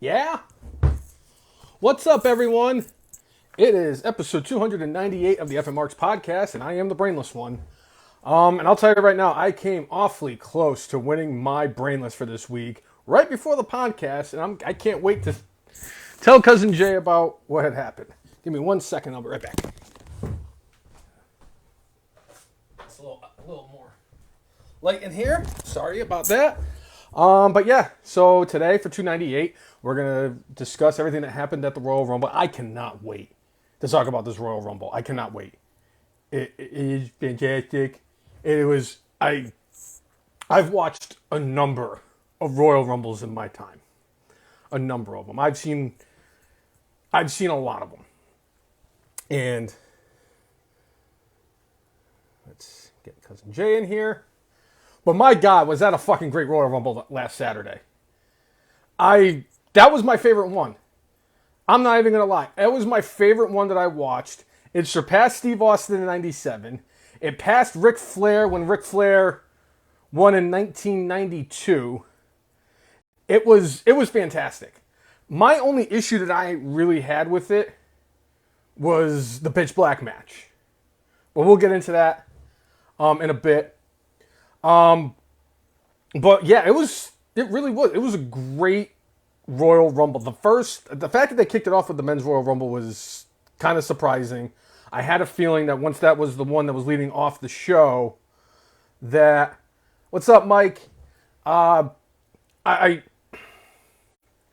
Yeah? What's up, everyone? It is episode 298 of the F and Marks podcast, and I am the Brainless One. And I'll tell you right now, I came awfully close to winning my Brainless for this week, right before the podcast, and I can't wait to tell Cousin Jay about what had happened. Give me 1 second, I'll be right back. It's a little more light in here. Sorry about that. But yeah, so today for 298, we're going to discuss everything that happened at the Royal Rumble. I cannot wait to talk about this Royal Rumble. I cannot wait. It is fantastic. I've watched a number of Royal Rumbles in my time. A number of them. I've seen a lot of them. And let's get Cousin Jay in here. But my God, was that a fucking great Royal Rumble last Saturday. That was my favorite one. I'm not even going to lie. It was my favorite one that I watched. It surpassed Steve Austin in 97. It passed Ric Flair when Ric Flair won in 1992. It was fantastic. My only issue that I really had with it was the pitch black match. But we'll get into that in a bit. But yeah, it really was. It was a great Royal Rumble. The fact that they kicked it off with the Men's Royal Rumble was kind of surprising. I had a feeling that once that was the one that was leading off the show, that, what's up, Mike?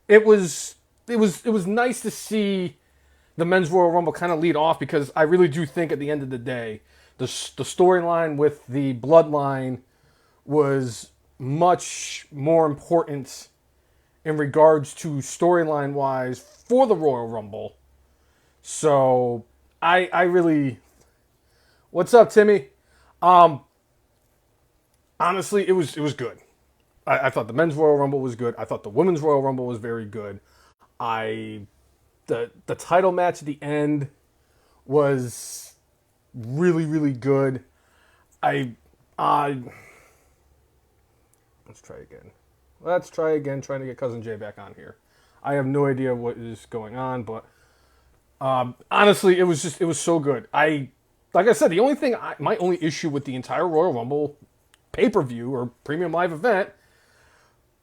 It was nice to see the Men's Royal Rumble kind of lead off, because I really do think at the end of the day, the storyline with the Bloodline was much more important in regards to storyline wise for the Royal Rumble. So I really, what's up, Timmy? Honestly, it was good. I thought the Men's Royal Rumble was good. I thought the Women's Royal Rumble was very good. The title match at the end was really, really good. Let's try again, trying to get Cousin Jay back on here. I have no idea what is going on, but honestly, it was so good. Like I said, my only issue with the entire Royal Rumble pay-per-view or premium live event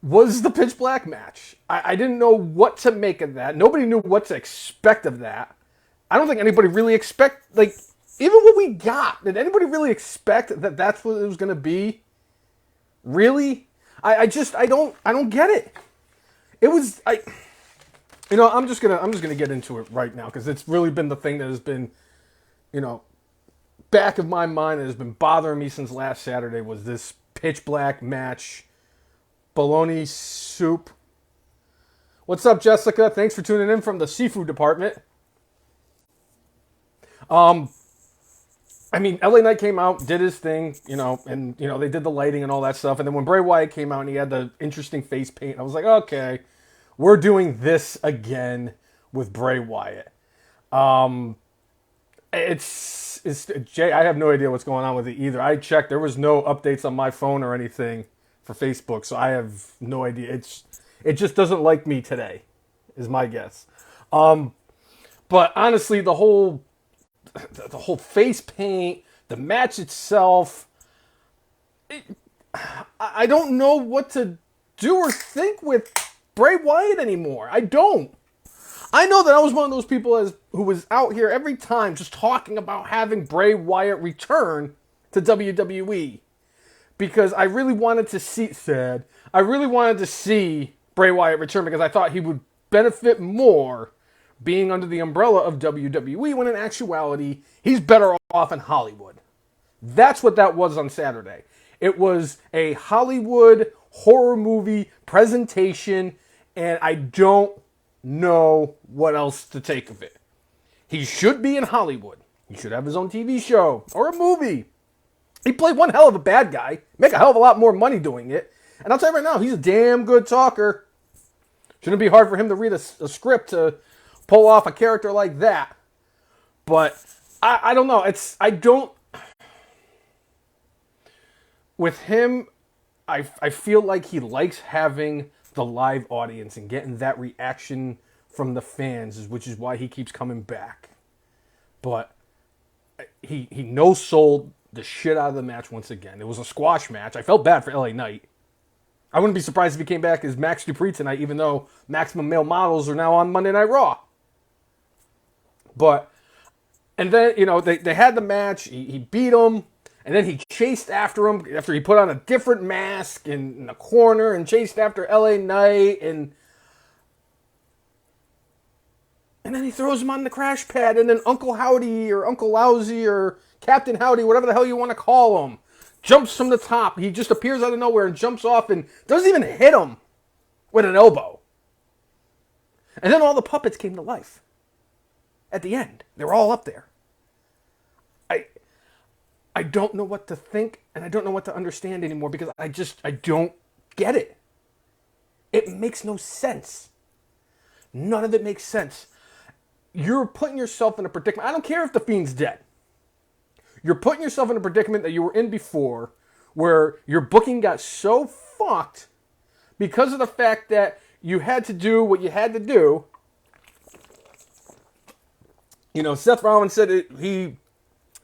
was the pitch black match. I didn't know what to make of that. Nobody knew what to expect of that. I don't think anybody really even what we got, did anybody really expect that that's what it was going to be? Really? I don't get it. It was, I'm just gonna get into it right now, because it's really been the thing that has been, back of my mind, that has been bothering me since last Saturday, was this pitch black match. Bologna soup. What's up, Jessica? Thanks for tuning in from the seafood department. LA Knight came out, did his thing, and, they did the lighting and all that stuff. And then when Bray Wyatt came out and he had the interesting face paint, I was like, okay, we're doing this again with Bray Wyatt. It's Jay, I have no idea what's going on with it either. I checked, there was no updates on my phone or anything for Facebook, so I have no idea. It just doesn't like me today, is my guess. But honestly, the whole face paint, the match itself, I don't know what to do or think with Bray Wyatt anymore. I don't. I know that I was one of those people who was out here every time just talking about having Bray Wyatt return to WWE, because I really wanted to see Bray Wyatt return, because I thought he would benefit more being under the umbrella of WWE, when in actuality, he's better off in Hollywood. That's what that was on Saturday. It was a Hollywood horror movie presentation, and I don't know what else to take of it. He should be in Hollywood. He should have his own TV show or a movie. He played one hell of a bad guy, make a hell of a lot more money doing it. And I'll tell you right now, he's a damn good talker. Shouldn't be hard for him to read a script to pull off a character like that. But I don't know. With him, I feel like he likes having the live audience and getting that reaction from the fans, which is why he keeps coming back. But he no-sold the shit out of the match once again. It was a squash match. I felt bad for LA Knight. I wouldn't be surprised if he came back as Max Dupree tonight, even though Maximum Male Models are now on Monday Night Raw. But, and then, they had the match. He beat him. And then he chased after him after he put on a different mask in the corner and chased after LA Knight. And then he throws him on the crash pad. And then Uncle Howdy or Uncle Lousy or Captain Howdy, whatever the hell you want to call him, jumps from the top. He just appears out of nowhere and jumps off and doesn't even hit him with an elbow. And then all the puppets came to life at the end. They were all up there. I don't know what to think, and I don't know what to understand anymore because I don't get it. It makes no sense. None of it makes sense. You're putting yourself in a predicament. I don't care if the Fiend's dead. You're putting yourself in a predicament that you were in before where your booking got so fucked because of the fact that you had to do what you had to do. Seth Rollins said he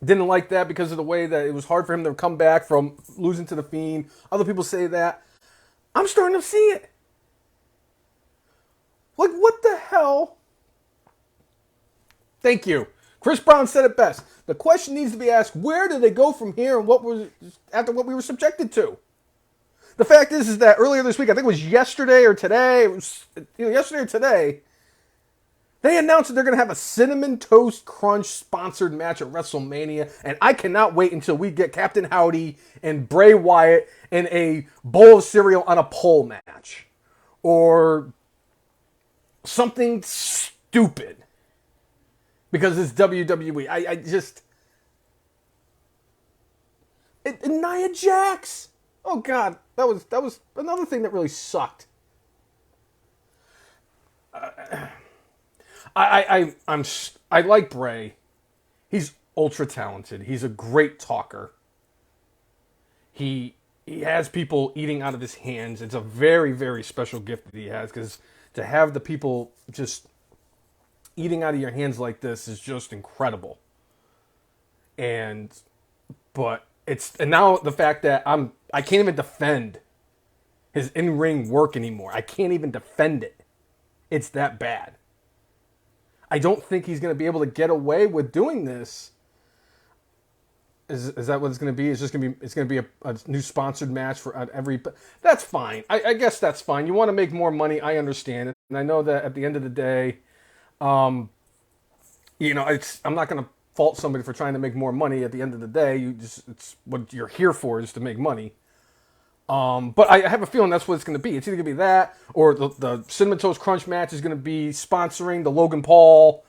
didn't like that because of the way that it was hard for him to come back from losing to the Fiend. Other people say that. I'm starting to see it. Like, what the hell? Thank you. Chris Brown said it best. The question needs to be asked, where do they go from here and what was after what we were subjected to? The fact is that earlier this week, I think it was yesterday or today, they announced that they're going to have a Cinnamon Toast Crunch sponsored match at WrestleMania, and I cannot wait until we get Captain Howdy and Bray Wyatt in a bowl of cereal on a pole match. Or something stupid. Because it's WWE. I just... Nia Jax! Oh, God. That was another thing that really sucked. I like Bray. He's ultra talented. He's a great talker. He has people eating out of his hands. It's a very, very special gift that he has, because to have the people just eating out of your hands like this is just incredible. But now the fact that I can't even defend his in-ring work anymore. I can't even defend it. It's that bad. I don't think he's going to be able to get away with doing this. Is that what it's going to be? It's going to be a new sponsored match for every. That's fine. I guess that's fine. You want to make more money. I understand it, and I know that at the end of the day, I'm not going to fault somebody for trying to make more money. At the end of the day, it's what you're here for is to make money. But I have a feeling that's what it's going to be. It's either going to be that, or the Cinnamon Toast Crunch match is going to be sponsoring the Logan Paul,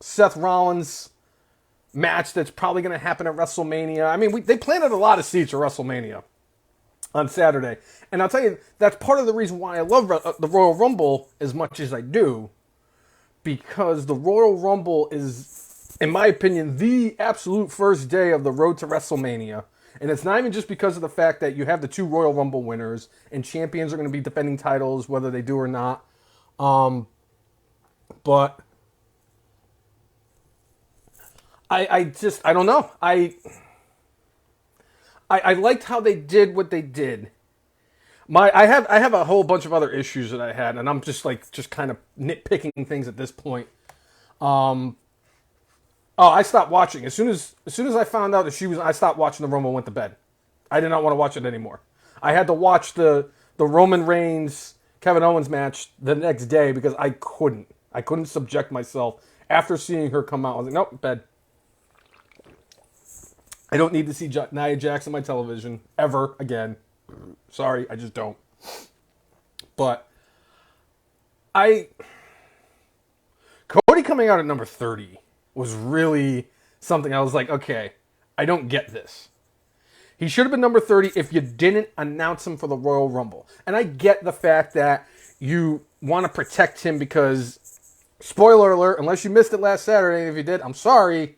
Seth Rollins match that's probably going to happen at WrestleMania. I mean, they planted a lot of seats for WrestleMania on Saturday. And I'll tell you, that's part of the reason why I love the Royal Rumble as much as I do. Because the Royal Rumble is, in my opinion, the absolute first day of the road to WrestleMania. And it's not even just because of the fact that you have the two Royal Rumble winners and champions are going to be defending titles, whether they do or not. But I don't know. I liked how they did what they did. I have a whole bunch of other issues that I had, and I'm just kind of nitpicking things at this point. I stopped watching. As soon as I found out that I stopped watching the Rumble and went to bed. I did not want to watch it anymore. I had to watch the Roman Reigns Kevin Owens match the next day because I couldn't. I couldn't subject myself after seeing her come out. I was like, nope, bed. I don't need to see Nia Jax on my television ever again. Sorry, I just don't. But Cody coming out at number 30 was really something I was like, okay, I don't get this. He should have been number 30 if you didn't announce him for the Royal Rumble. And I get the fact that you want to protect him because, spoiler alert, unless you missed it last Saturday, if you did, I'm sorry.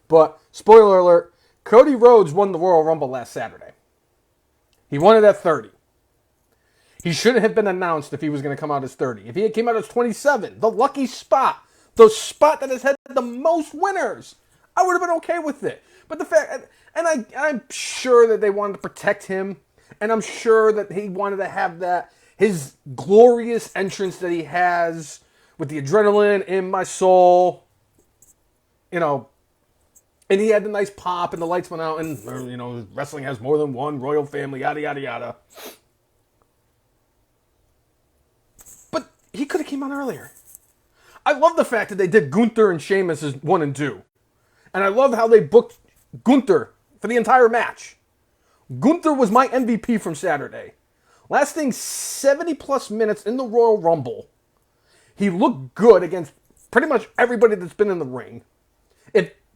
But, spoiler alert, Cody Rhodes won the Royal Rumble last Saturday. He won it at 30. He shouldn't have been announced if he was going to come out as 30. If he had came out as 27, the lucky spot, the spot that has had the most winners, I would have been okay with it. But the fact, and I'm sure that they wanted to protect him, and I'm sure that he wanted to have that, his glorious entrance that he has with the adrenaline in my soul, you know, and he had the nice pop and the lights went out and, you know, wrestling has more than one royal family, yada, yada, yada. But he could have came on earlier. I love the fact that they did Gunther and Sheamus as 1 and 2. And I love how they booked Gunther for the entire match. Gunther was my MVP from Saturday. Lasting 70 plus minutes in the Royal Rumble. He looked good against pretty much everybody that's been in the ring.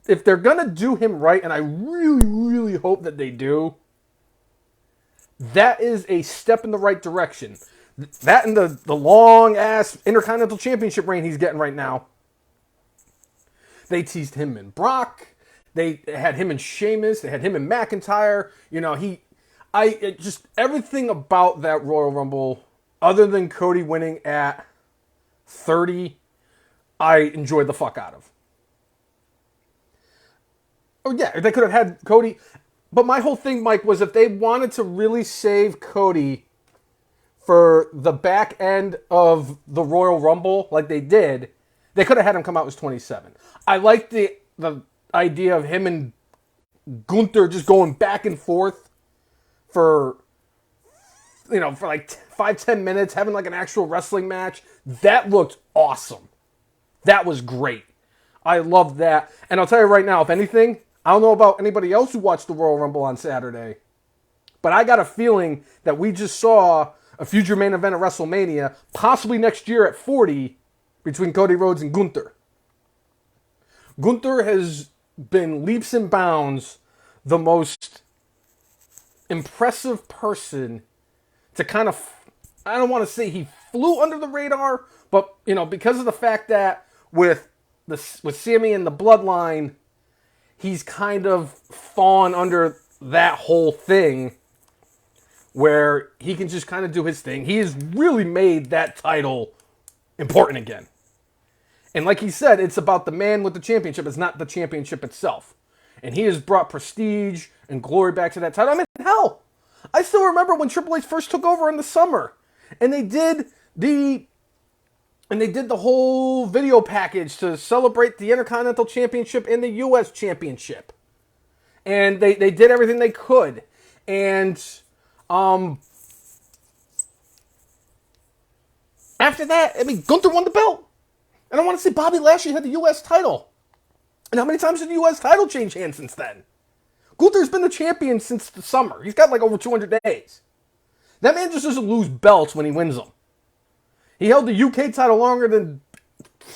If they're going to do him right, and I really, really hope that they do, that is a step in the right direction. That and the long-ass Intercontinental Championship reign he's getting right now. They teased him and Brock. They had him and Sheamus. They had him and McIntyre. You know, just everything about that Royal Rumble, other than Cody winning at 30, I enjoyed the fuck out of. Oh, yeah, they could have had Cody. But my whole thing, Mike, was if they wanted to really save Cody for the back end of the Royal Rumble, like they did, they could have had him come out as 27. I like the idea of him and Gunther just going back and forth for, you know, for like 5-10 minutes, having like an actual wrestling match. That looked awesome. That was great. I love that. And I'll tell you right now, if anything, I don't know about anybody else who watched the Royal Rumble on Saturday, but I got a feeling that we just saw a future main event at WrestleMania, possibly next year at 40, between Cody Rhodes and Gunther. Gunther has been leaps and bounds the most impressive person to kind of, I don't want to say he flew under the radar, but, you know, because of the fact that with Sami and the Bloodline, he's kind of fallen under that whole thing where he can just kind of do his thing. He has really made that title important again. And like he said, it's about the man with the championship. It's not the championship itself. And he has brought prestige and glory back to that title. I mean, hell, I still remember when Triple H first took over in the summer. And they did the whole video package to celebrate the Intercontinental Championship and the U.S. Championship. And they did everything they could. And after that, I mean, Gunther won the belt. And I want to say Bobby Lashley had the U.S. title. And how many times did the U.S. title change hands since then? Gunther's been the champion since the summer. He's got like over 200 days. That man just doesn't lose belts when he wins them. He held the UK title longer than...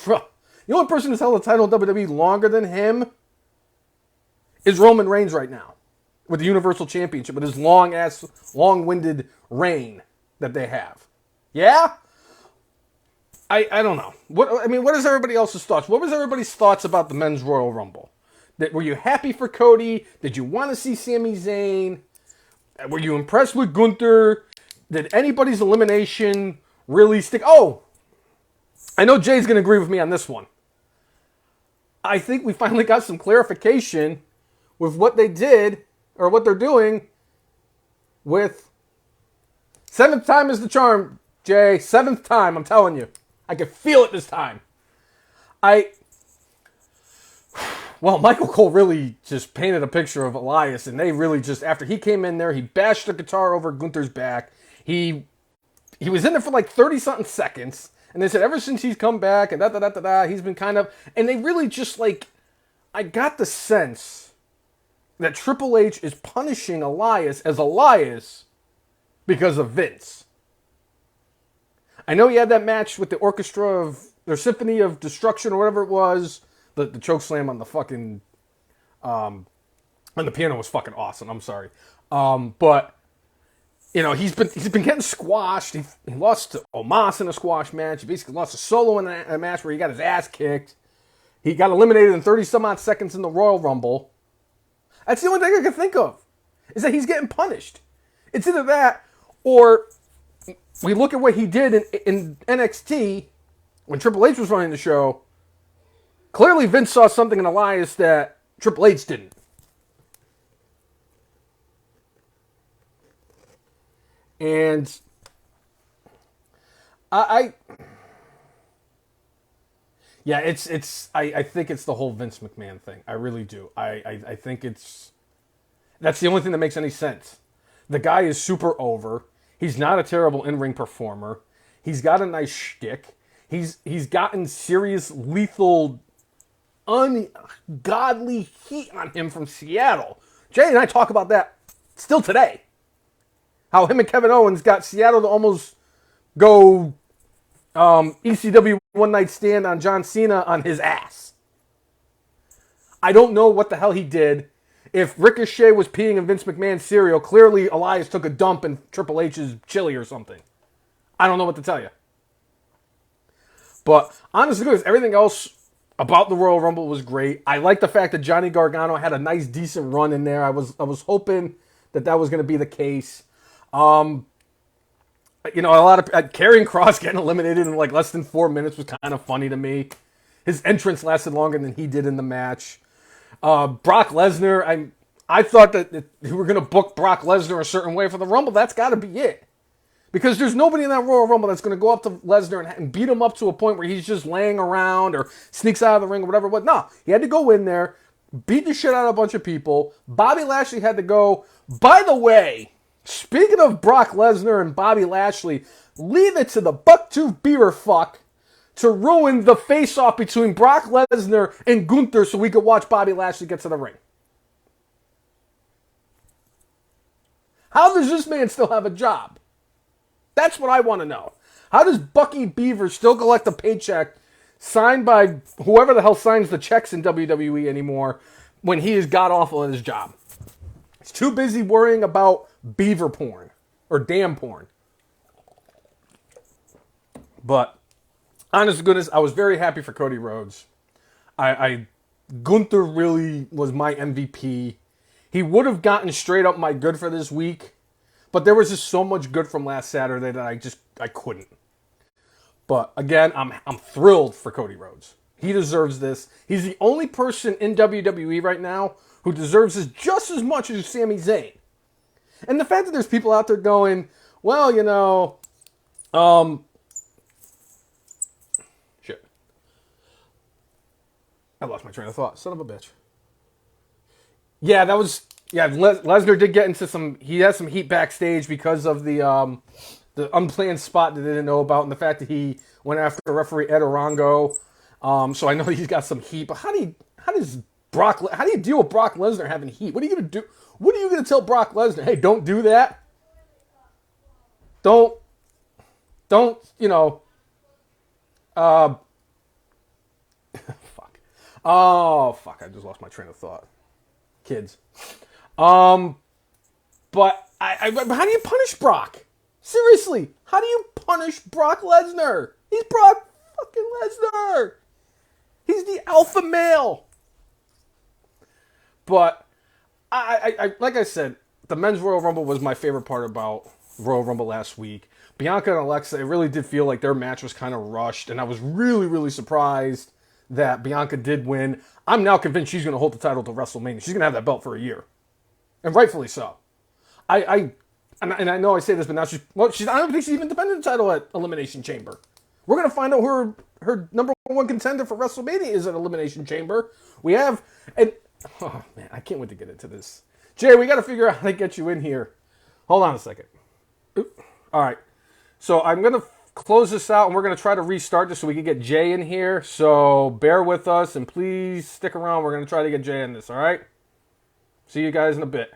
The only person who's held the title in WWE longer than him is Roman Reigns right now. With the Universal Championship. With his long-winded reign that they have. Yeah? I don't know. What is everybody else's thoughts? What was everybody's thoughts about the Men's Royal Rumble? Were you happy for Cody? Did you want to see Sami Zayn? Were you impressed with Gunther? Did anybody's elimination really stick? Oh, I know Jay's going to agree with me on this one. I think we finally got some clarification with what they did, or what they're doing, with 7th time is the charm, Jay. 7th time, I'm telling you. I can feel it this time. Well, Michael Cole really just painted a picture of Elias, and they really just, after he came in there, he bashed the guitar over Gunther's back. He was in there for like 30-something seconds, and they said ever since he's come back, and he's been kind of, and they really just like, I got the sense that Triple H is punishing Elias as Elias because of Vince. I know he had that match with the orchestra of, their Symphony of Destruction or whatever it was. The choke slam on the fucking, on the piano was fucking awesome. I'm sorry. But, you know, he's been getting squashed. He lost to Omos in a squash match. He basically lost to Solo in a match where he got his ass kicked. He got eliminated in 30-some-odd seconds in the Royal Rumble. That's the only thing I can think of, is that he's getting punished. It's either that, or we look at what he did in NXT when Triple H was running the show. Clearly, Vince saw something in Elias that Triple H didn't. And yeah, I think it's the whole Vince McMahon thing. I really do. I think that's the only thing that makes any sense. The guy is super over. He's not a terrible in-ring performer. He's got a nice shtick. He's gotten serious, lethal, ungodly heat on him from Seattle. Jay and I talk about that still today. How him and Kevin Owens got Seattle to almost go ECW one night stand on John Cena on his ass. I don't know what the hell he did. If Ricochet was peeing in Vince McMahon's cereal, clearly Elias took a dump in Triple H's chili or something. I don't know what to tell you. But honestly, because everything else about the Royal Rumble was great. I like the fact that Johnny Gargano had a nice, decent run in there. I was hoping that was going to be the case. You know, a lot of Karrion Kross getting eliminated in like less than 4 minutes was kind of funny to me. His entrance lasted longer than he did in the match. Brock Lesnar, I thought that we were going to book Brock Lesnar a certain way for the Rumble. That's got to be it. Because there's nobody in that Royal Rumble that's going to go up to Lesnar and beat him up to a point where he's just laying around or sneaks out of the ring or whatever. But no, he had to go in there, beat the shit out of a bunch of people. Bobby Lashley had to go. By the way, speaking of Brock Lesnar and Bobby Lashley, leave it to the bucktooth beaver fuck to ruin the face-off between Brock Lesnar and Gunther so we could watch Bobby Lashley get to the ring. How does this man still have a job? That's what I want to know. How does Bucky Beaver still collect a paycheck signed by whoever the hell signs the checks in WWE anymore when he is god-awful at his job? He's too busy worrying about beaver porn or damn porn. But honest to goodness, I was very happy for Cody Rhodes. Gunther really was my MVP. He would have gotten straight up my good for this week, but there was just so much good from last Saturday that I couldn't. But again, I'm thrilled for Cody Rhodes. He deserves this. He's the only person in WWE right now who deserves this just as much as Sami Zayn. And the fact that there's people out there going, well, you know, shit. I lost my train of thought. Son of a bitch. Yeah, Lesnar did get into he has some heat backstage because of the unplanned spot that they didn't know about and the fact that he went after referee Ed Orango. So I know he's got some heat, but how do you deal with Brock Lesnar having heat? What are you going to do? What are you going to tell Brock Lesnar? Hey, don't do that. Don't, you know, fuck. Oh, fuck, I just lost my train of thought. Kids. But how do you punish Brock? Seriously, how do you punish Brock Lesnar? He's Brock fucking Lesnar. He's the alpha male. But I like I said, the men's Royal Rumble was my favorite part about Royal Rumble last week. Bianca and Alexa, it really did feel like their match was kind of rushed, and I was really, really surprised that Bianca did win. I'm now convinced she's going to hold the title to WrestleMania. She's going to have that belt for a year. And rightfully so. And I know I say this, but now I don't think she's even defended the title at Elimination Chamber. We're going to find out who her number one contender for WrestleMania is at Elimination Chamber. Oh man, I can't wait to get into this. Jay, we got to figure out how to get you in here. Hold on a second. All right. So I'm going to close this out, and we're going to try to restart this so we can get Jay in here. So bear with us, and please stick around. We're going to try to get Jay in this, all right? See you guys in a bit.